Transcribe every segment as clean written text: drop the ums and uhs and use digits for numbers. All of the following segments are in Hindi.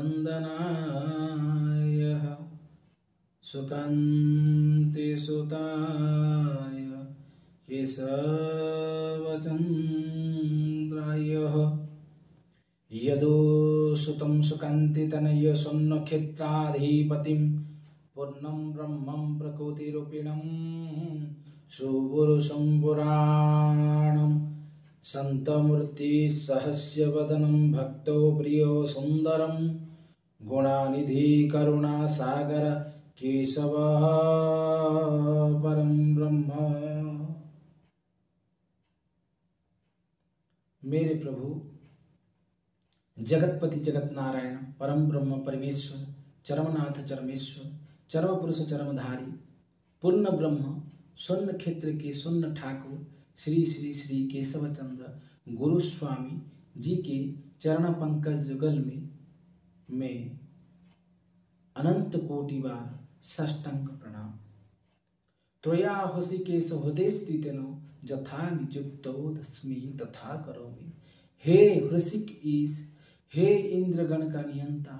नंदनाय सुकान्ति सुताय केशवचन्द्राय यदुसुतं सुकान्तितनय सुन्नक्षेत्राधिपतिं पूर्णं ब्रह्मं प्रकृतिरूपिणं सुपुरुषं पुराणं संतमूर्ति सहस्रवदनं भक्तो प्रियो सुंदरं गुणानिधि करुणा सागर केशव परम ब्रह्म। मेरे प्रभु जगतपति जगत नारायण परम ब्रह्म परमेश्वर चरमनाथ चरमेश्वर चरम पुरुष चरमधारी पूर्ण ब्रह्म स्वर्ण क्षेत्र के स्वर्ण ठाकुर श्री श्री श्री केशव चंद्र गुरु स्वामी जी के चरण पंकज जुगल में अनंत कोटि बार साष्टांग प्रणाम। त्वया हृषिकेश हृदय स्थितेनो यथा निजुक्तो तस्मै तथा करोमि। हे हृषिक ईश, हे इंद्रगण का नियंता,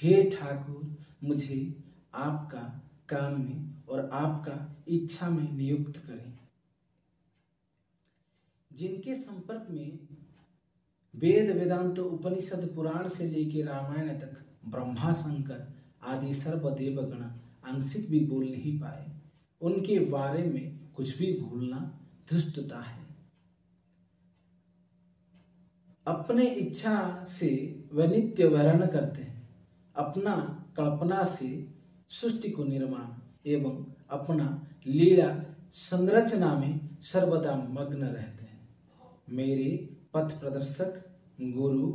हे ठाकुर, मुझे आपका काम में और आपका इच्छा में नियुक्त करें। जिनके संपर्क में वेद वेदांत उपनिषद पुराण से लेकर रामायण तक ब्रह्मा शंकर आदि सर्वदेवगण आंशिक भी बोल नहीं पाए, उनके बारे में कुछ भी भूलना धृष्टता है। अपने इच्छा से वह नित्य वर्ण करते हैं, अपना कल्पना से सृष्टि को निर्माण एवं अपना लीला संरचना में सर्वदा मग्न रहते हैं। मेरे पथ प्रदर्शक गुरु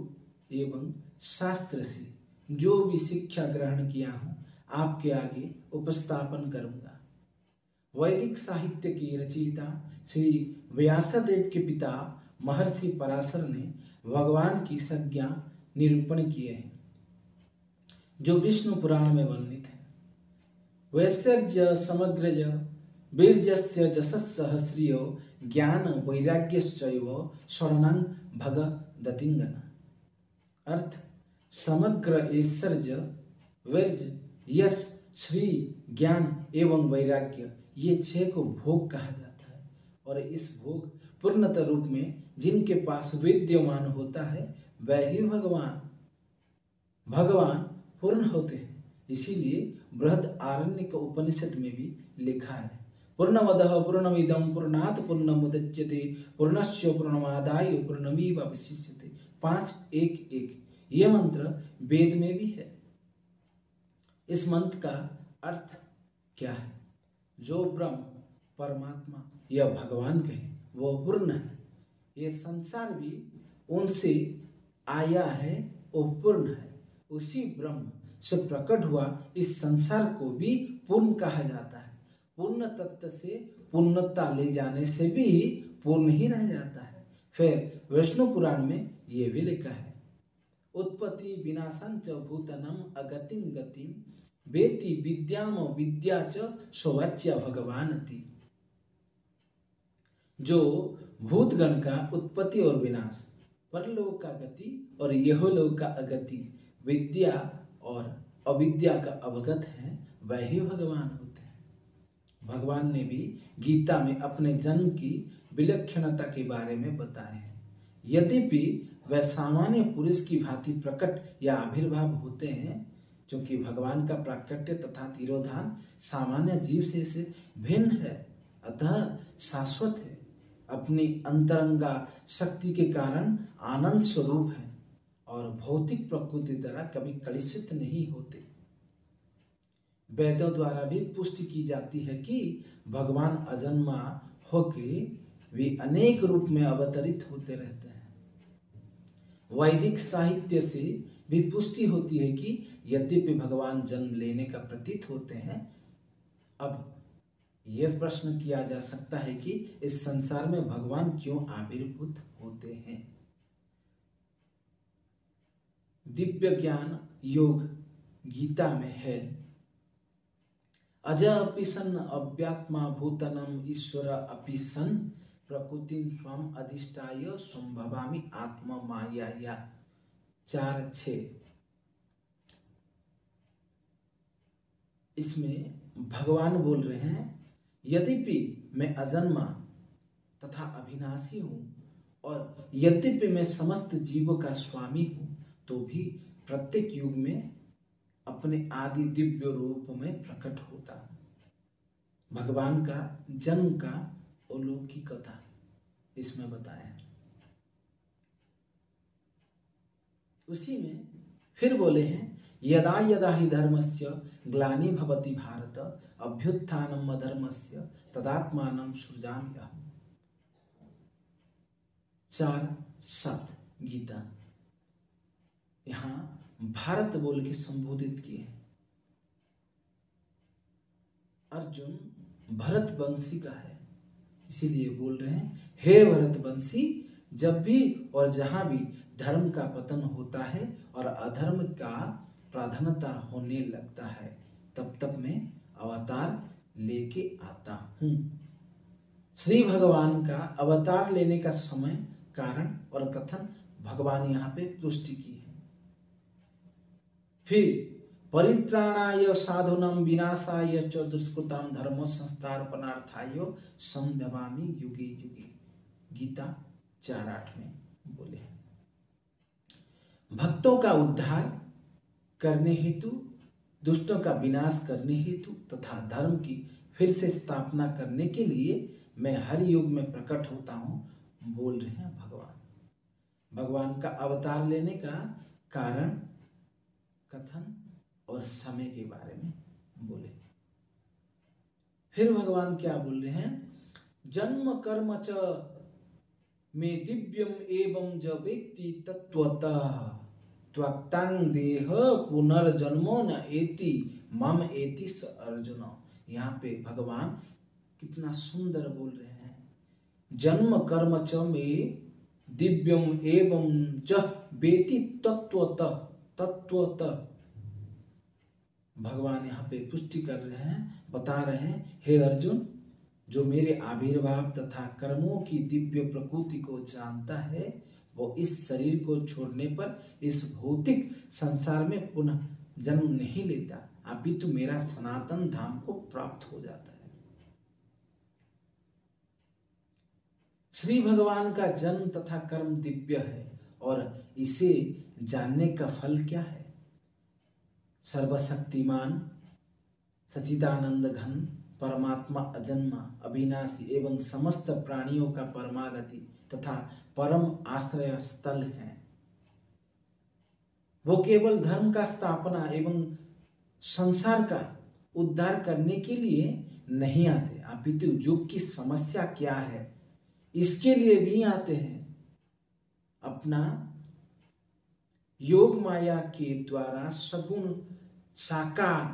एवं शास्त्र से जो भी शिक्षा ग्रहण किया हूं आपके आगे उपस्थापन करूंगा। वैदिक साहित्य की रचयिता श्री व्यासदेव के पिता महर्षि पराशर ने भगवान की संज्ञा निरूपण किए हैं जो विष्णु पुराण में वर्णित है। वैश्वर्य समग्रज वीर्यस्य जशस्सह श्रियो ज्ञान वैराग्यश्चैव शरणं भगदतिंगन। अर्थ समग्र ऐश्वर्य वीर्य यश श्री ज्ञान एवं वैराग्य ये 6 को भोग कहा जाता है और इस भोग पूर्णतः रूप में जिनके पास विद्यमान होता है वह ही भगवान पूर्ण होते हैं। इसीलिए बृहदारण्यक उपनिषद में भी लिखा है पूर्णमदः पूर्णमिदं पूर्णात् पूर्णमुदच्यते पूर्णस्य पूर्णमादाय पूर्णमेवावशिष्यते 5:1:1। ये मंत्र वेद में भी है। इस मंत्र का अर्थ क्या है? जो ब्रह्म परमात्मा या भगवान कहे वो पूर्ण है। ये संसार भी उनसे आया है, वो पूर्ण है। उसी ब्रह्म से प्रकट हुआ इस संसार को भी पूर्ण कहा जाता है। पूर्ण तत्व से पूर्णता ले जाने से भी पूर्ण ही रह जाता है। फिर विष्णु पुराण में ये भी लिखा है उत्पत्ति विनाशं च भूतनम अगतिम गतिम वेति विद्याम विद्या च सौवाच्य भगवानति। जो भूतगण का उत्पत्ति और विनाश, परलोक का गति और यहलोक का अगति, विद्या और अविद्या का अवगत है, वह ही भगवान होते हैं। भगवान ने भी गीता में अपने जन्म की विलक्षणता के बारे में बताया है। यद्यपि वह सामान्य पुरुष की भांति प्रकट या आविर्भाव होते हैं, क्योंकि भगवान का प्राकट्य तथा तिरोधान सामान्य जीव से भिन्न है, अतः शाश्वत है, अपनी अंतरंगा शक्ति के कारण आनंद स्वरूप है और भौतिक प्रकृति द्वारा कभी कलुषित नहीं होते। वेदों द्वारा भी पुष्टि की जाती है कि भगवान अजन्मा होके वे अनेक रूप में अवतरित होते रहते हैं। वैदिक साहित्य से भी पुष्टि होती है कि यद्यपि भगवान जन्म लेने का प्रतीत होते हैं, अब यह प्रश्न किया जा सकता है कि इस संसार में भगवान क्यों आविर्भूत होते हैं। दिव्य ज्ञान योग गीता में है अज अपि सन अव्यात्मा भूतनम ईश्वर अपि सन प्रकृतिं स्वम अधिष्ठाय संभवामि आत्मा माया 4:6। इसमें भगवान बोल रहे हैं, यद्यपि मैं अजन्मा तथा अविनाशी हूँ और यद्यपि मैं समस्त जीवों का स्वामी हूँ, तो भी प्रत्येक युग में अपने आदि दिव्य रूप में प्रकट होता हूँ। भगवान का जन्म का अलौकिकता इसमें बताया। उसी में फिर बोले हैं, यदा यदा हि धर्मस्य ग्लानि भवति भारत अभ्युत्थानम् अधर्मस्य तदात्मानं सृजाम्यहम्। 4:7 गीता। यहां भारत बोल के संबोधित किए हैं। अर्जुन भरतवंशी का है, इसीलिए बोल रहे हैं, हे भरतवंशी, जब भी और जहां भी धर्म का पतन होता है और अधर्म का प्राधान्यता होने लगता है, तब तब मैं अवतार लेके आता हूं। श्री भगवान का अवतार लेने का समय, कारण और कथन भगवान यहाँ पे पुष्टि की है। फिर परित्राणाय साधूनां विनाशाय च दुष्कृतां धर्म संस्थापनार्थाय संभवामि युगे युगे। गीता 4:8 में बोले हैं। भक्तों का उद्धार करने हेतु, दुष्टों का विनाश करने हेतु तथा धर्म की फिर से स्थापना करने के लिए मैं हर युग में प्रकट होता हूं, बोल रहे हैं भगवान। भगवान का अवतार लेने का कारण, कथन और समय के बारे में बोले। फिर भगवान क्या बोल रहे हैं, जन्म कर्म च में दिव्यम एवं ज वेत्ति तत्वतः त्वक्तांग देह पुनर्जन्मो न एति मम एति स अर्जुन। यहाँ पे भगवान कितना सुंदर बोल रहे हैं, जन्म कर्म च में दिव्यम एवं ज वेत्ति तत्वतः। तत्वतः भगवान यहाँ पे पुष्टि कर रहे हैं, बता रहे हैं, हे अर्जुन, जो मेरे आविर्भाव तथा कर्मों की दिव्य प्रकृति को जानता है, वो इस शरीर को छोड़ने पर इस भौतिक संसार में पुनः जन्म नहीं लेता, अपितु मेरा सनातन धाम को प्राप्त हो जाता है। श्री भगवान का जन्म तथा कर्म दिव्य है और इसे जानने का फल क्या है? सर्वशक्तिमान सच्चिदानंद घन परमात्मा अजन्मा अविनाशी एवं समस्त प्राणियों का परमागति तथा परम आश्रय स्थल है। वो केवल धर्म का स्थापना एवं संसार का उद्धार करने के लिए नहीं आते, अपितु युग की समस्या क्या है इसके लिए भी आते हैं। अपना योग माया के द्वारा सगुण साकार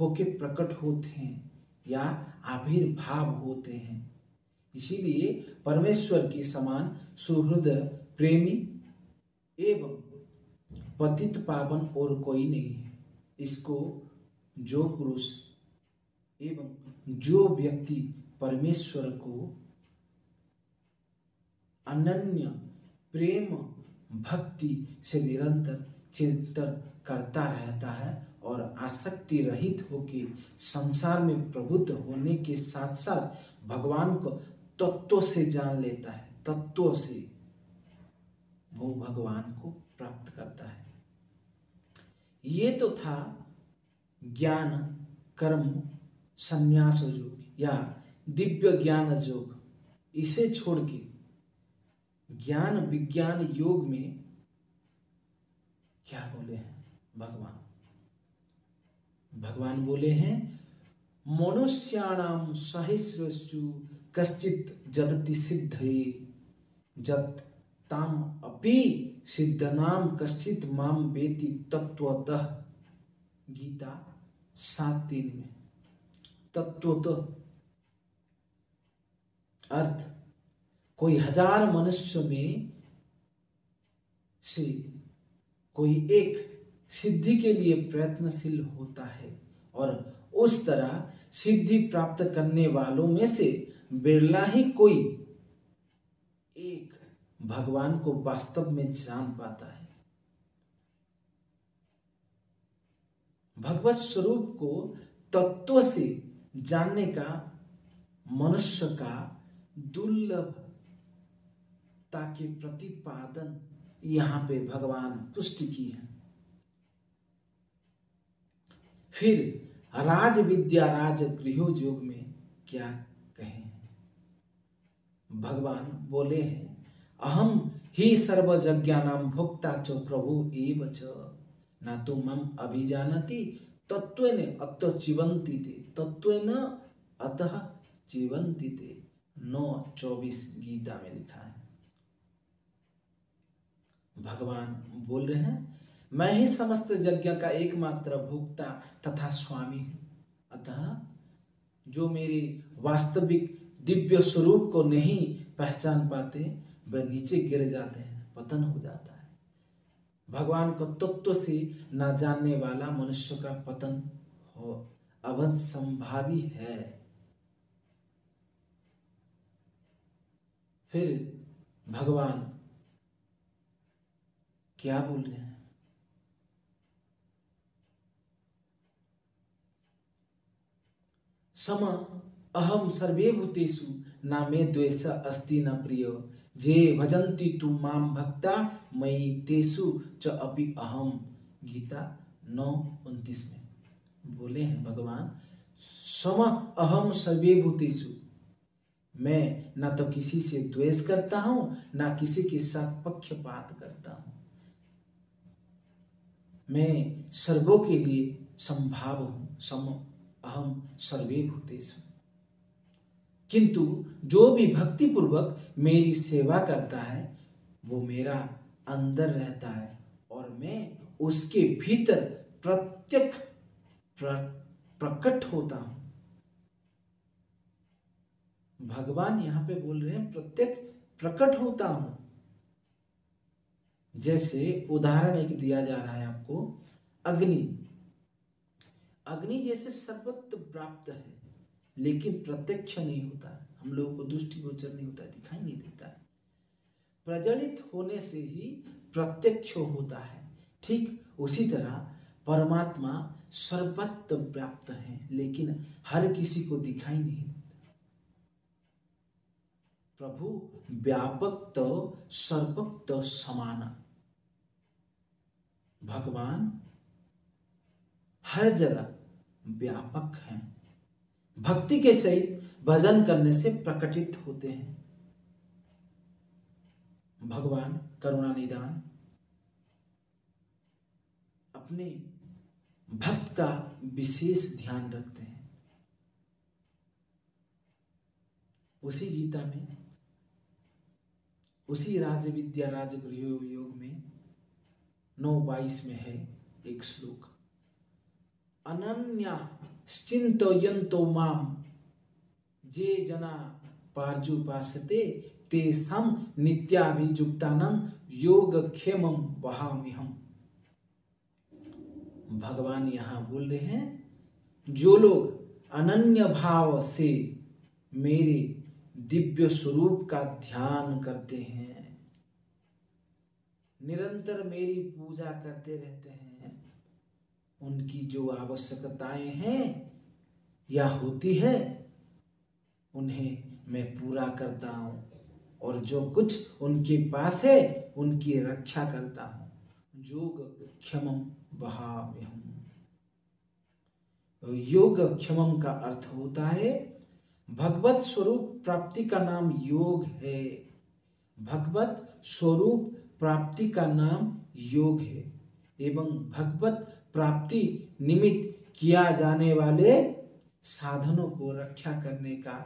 होके प्रकट होते हैं या आविर्भाव होते हैं। इसीलिए परमेश्वर के समान सुहृदय प्रेमी एवं पतित पावन और कोई नहीं है। इसको जो पुरुष एवं जो व्यक्ति परमेश्वर को अनन्य प्रेम भक्ति से निरंतर चिंतन करता रहता है और आसक्ति रहित होकर संसार में प्रबुद्ध होने के साथ साथ भगवान को तत्व से जान लेता है, तत्व से वो भगवान को प्राप्त करता है। ये तो था ज्ञान कर्म संन्यास योग या दिव्य ज्ञान योग। इसे छोड़ के ज्ञान विज्ञान योग में क्या बोले हैं भगवान? भगवान बोले हैं, मनुष्याणाम सहस्रसु कश्चित जदति सिद्धये जत ताम अपि सिद्धनाम कश्चित माम वेति तत्वतः। गीता 7:3 में। तत्वतः अर्थ, कोई 1000 मनुष्य में से कोई एक सिद्धि के लिए प्रयत्नशील होता है और उस तरह सिद्धि प्राप्त करने वालों में से बिरला ही कोई एक भगवान को वास्तव में जान पाता है। भगवत स्वरूप को तत्व से जानने का मनुष्य का दुर्लभता के प्रतिपादन यहां पे भगवान पुष्टि की है। फिर राज विद्या राज गृहोद्योग में क्या कहें, भगवान बोले हैं अहम ही सर्वज्ञानां भोक्ता च प्रभु एव च न तो मम अभिजानति तत्वेन अतः जीवन्ति ते तत्वेन अतः जीवन्ति ते 9:24 गीता में लिखा है। भगवान बोल रहे हैं मैं ही समस्त यज्ञ का एकमात्र भोक्ता तथा स्वामी हूं, अतः जो मेरे वास्तविक दिव्य स्वरूप को नहीं पहचान पाते वह नीचे गिर जाते हैं, पतन हो जाता है। भगवान को तत्व से न जानने वाला मनुष्य का पतन हो अवश्यंभावी है। फिर भगवान क्या बोल रहे हैं, सम अहम सर्वे भूतेषु न मे द्वेष अस्ति न प्रिय जे भजन्ति तु माम भक्ता मयि तेषु च अपि अहम। गीता 9:29 में बोले हैं भगवान सम अहम सर्वे भूतेषु, मैं न तो किसी से द्वेष करता हूं न किसी के साथ पक्षपात करता हूं, मैं सर्वों के लिए संभाव हूं, सम अहम सर्वे भूतेषु। किंतु जो भी भक्ति पूर्वक मेरी सेवा करता है वो मेरा अंदर रहता है और मैं उसके भीतर प्रत्यक्ष प्रकट होता हूं। भगवान यहां पे बोल रहे हैं प्रत्यक्ष प्रकट होता हूं। जैसे उदाहरण एक दिया जा रहा है आपको, अग्नि। अग्नि जैसे सर्वत्र प्राप्त है लेकिन प्रत्यक्ष नहीं होता, हम लोगों को दृष्टिगोचर नहीं होता, दिखाई नहीं देता है। प्रज्वलित होने से ही प्रत्यक्ष होता है। ठीक उसी तरह परमात्मा सर्वत्र व्याप्त है लेकिन हर किसी को दिखाई नहीं देता। प्रभु व्यापक तो सर्वत्र समान, भगवान हर जगह व्यापक हैं। भक्ति के सहित भजन करने से प्रकटित होते हैं। भगवान करुणा निदान अपने भक्त का विशेष ध्यान रखते हैं। उसी गीता में उसी राज विद्या राज गृहोद्योग में 9:22 में है एक श्लोक, अनन्या चिंतयन्तो माम जे जना पार्जुपासते तेषां नित्याभियुक्तानां योगक्षेमं वहाम्यहम्। भगवान यहां बोल रहे हैं जो लोग अनन्य भाव से मेरे दिव्य स्वरूप का ध्यान करते हैं, निरंतर मेरी पूजा करते रहते हैं, उनकी जो आवश्यकताएं हैं या होती है उन्हें मैं पूरा करता हूं और जो कुछ उनके पास है उनकी रक्षा करता हूं। योग क्षमम वहाम्यहम्। योग क्षमम का अर्थ होता है भगवत स्वरूप प्राप्ति का नाम योग है। भगवत स्वरूप प्राप्ति का नाम योग है एवं भगवत प्राप्ति निमित्त किया जाने वाले साधनों को रक्षा करने का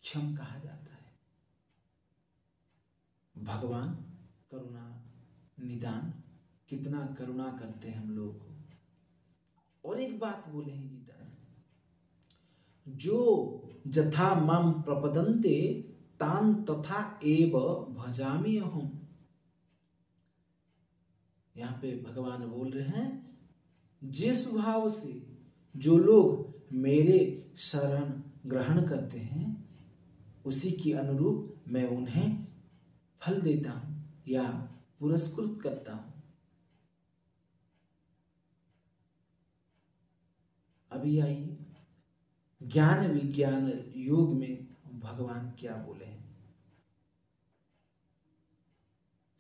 क्षम कहा जाता है। भगवान करुणा निदान कितना करुणा करते हैं हम लोगों को। और एक बात बोले हैं गीता में, जो जथा माम प्रपदन्ते तान तथा एव भजामि अहम्। यहां पे भगवान बोल रहे हैं जिस भाव से जो लोग मेरे शरण ग्रहण करते हैं उसी के अनुरूप मैं उन्हें फल देता हूं या पुरस्कृत करता हूं। अभी आइए ज्ञान विज्ञान योग में भगवान क्या बोले हैं।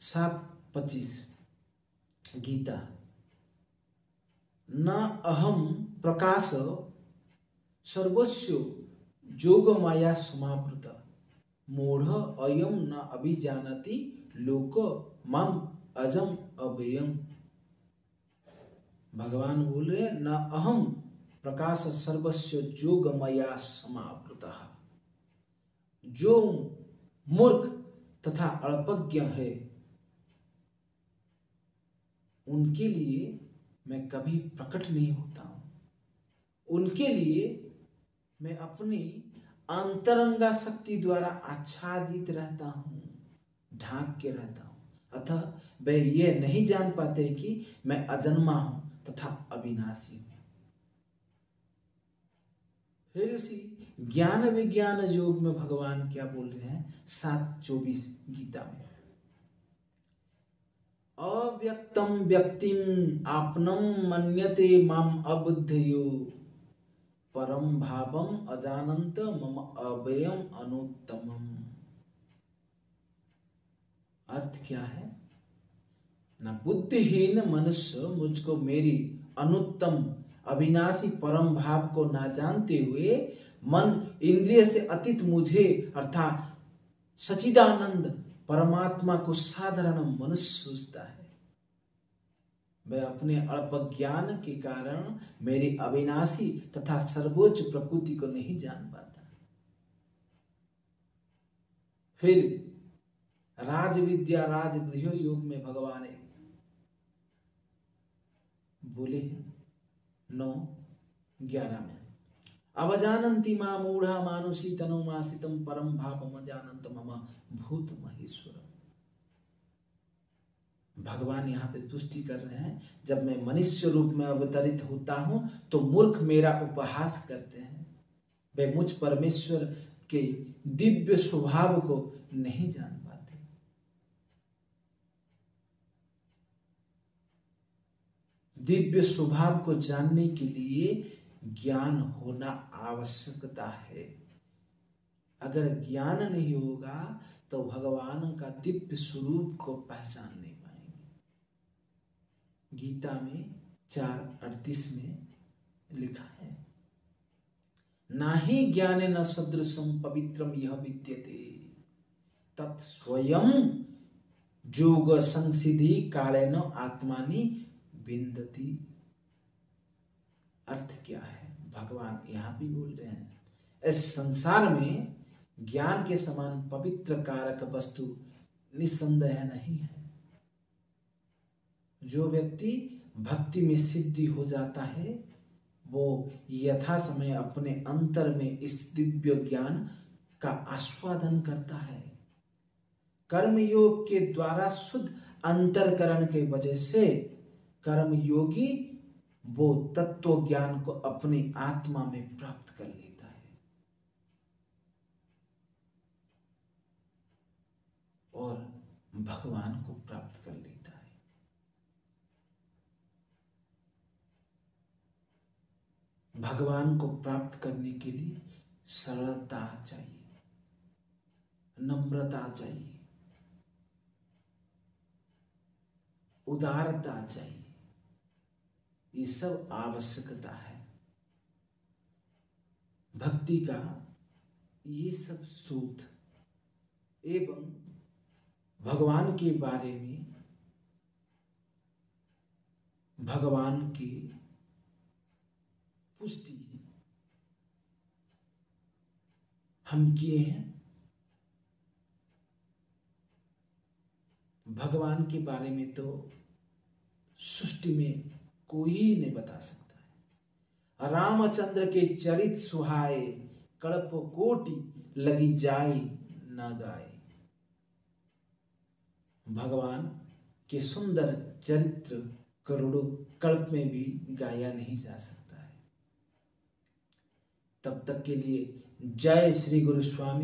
7:25 गीता। न अहम प्रकाश सर्वस्व जोग माया समावृत मूढ़ अयम न अभिजानति लोक मम अजम अव्ययम। भगवान बोल रहे न अहम प्रकाश सर्वस्व जोग माया समावृत। जो मूर्ख तथा अल्पज्ञ है उनके लिए मैं कभी प्रकट नहीं होता हूं। उनके लिए मैं अपनी अंतरंगा शक्ति द्वारा आच्छादित रहता हूं, ढांक के रहता हूं। अतः वे ये नहीं जान पाते कि मैं अजन्मा हूं तथा अविनाशी हूं। फिर उसी ज्ञान विज्ञान योग में भगवान क्या बोल रहे हैं 7:24 गीता में। अव्यक्तम व्यक्तिम आपनम मन्यते माम अबुद्धयो परम भावम अजानंत मम अव्ययम अनुत्तमम। अर्थ क्या है? न बुद्धिहीन मनुष्य मुझको मेरी अनुत्तम अविनाशी परम भाव को ना जानते हुए मन इंद्रिय से अतीत मुझे अर्थात सच्चिदानंद परमात्मा को साधारण मनुष्य सोचता है। वह अपने अल्प ज्ञान के कारण मेरी अविनाशी तथा सर्वोच्च प्रकृति को नहीं जान पाता। फिर राज विद्या राजगृह योग में भगवान बोले 9:11 में अवजानन्ति मां मूढ़ा मानुषी तनुमासितम परम भावम जानंत मम भूत महेश्वर। भगवान यहाँ पे तुष्टि कर रहे हैं जब मैं मनुष्य रूप में अवतरित होता हूं तो मूर्ख मेरा उपहास करते हैं। वे मुझ परमेश्वर के दिव्य स्वभाव को नहीं जान पाते। दिव्य स्वभाव को जानने के लिए ज्ञान होना आवश्यकता है। अगर ज्ञान नहीं होगा तो भगवान का दिव्य स्वरूप को पहचान नहीं पाएंगे। गीता में 4:38 में लिखा है नाहि ज्ञाने न सदृशम पवित्रम यह विद्यते तत्स्वयं जोग संसिद्धि कालेन आत्मानि विन्दति। अर्थ क्या है? भगवान यहां भी बोल रहे हैं इस संसार में ज्ञान के समान पवित्र कारक वस्तु निस्संदेह नहीं है। जो व्यक्ति भक्ति में सिद्धि हो जाता है वो यथा समय अपने अंतर में इस दिव्य ज्ञान का आस्वादन करता है। कर्म योग के द्वारा शुद्ध अंतरकरण के वजह से कर्म योगी वो तत्व ज्ञान को अपनी आत्मा में प्राप्त कर लेता है और भगवान को प्राप्त कर लेता है। भगवान को प्राप्त करने के लिए सरलता चाहिए, नम्रता चाहिए, उदारता चाहिए। ये सब आवश्यकता है। भक्ति का ये सब सूत्र एवं भगवान के बारे में भगवान की पुष्टि हम किए हैं। भगवान के बारे में तो सृष्टि में कोई नहीं बता सकता है। रामचंद्र के चरित सुहाए कल्प कोटि लगी जाए न गाए। भगवान के सुंदर चरित्र करोड़ों कल्प में भी गाया नहीं जा सकता है। तब तक के लिए जय श्री गुरु स्वामी।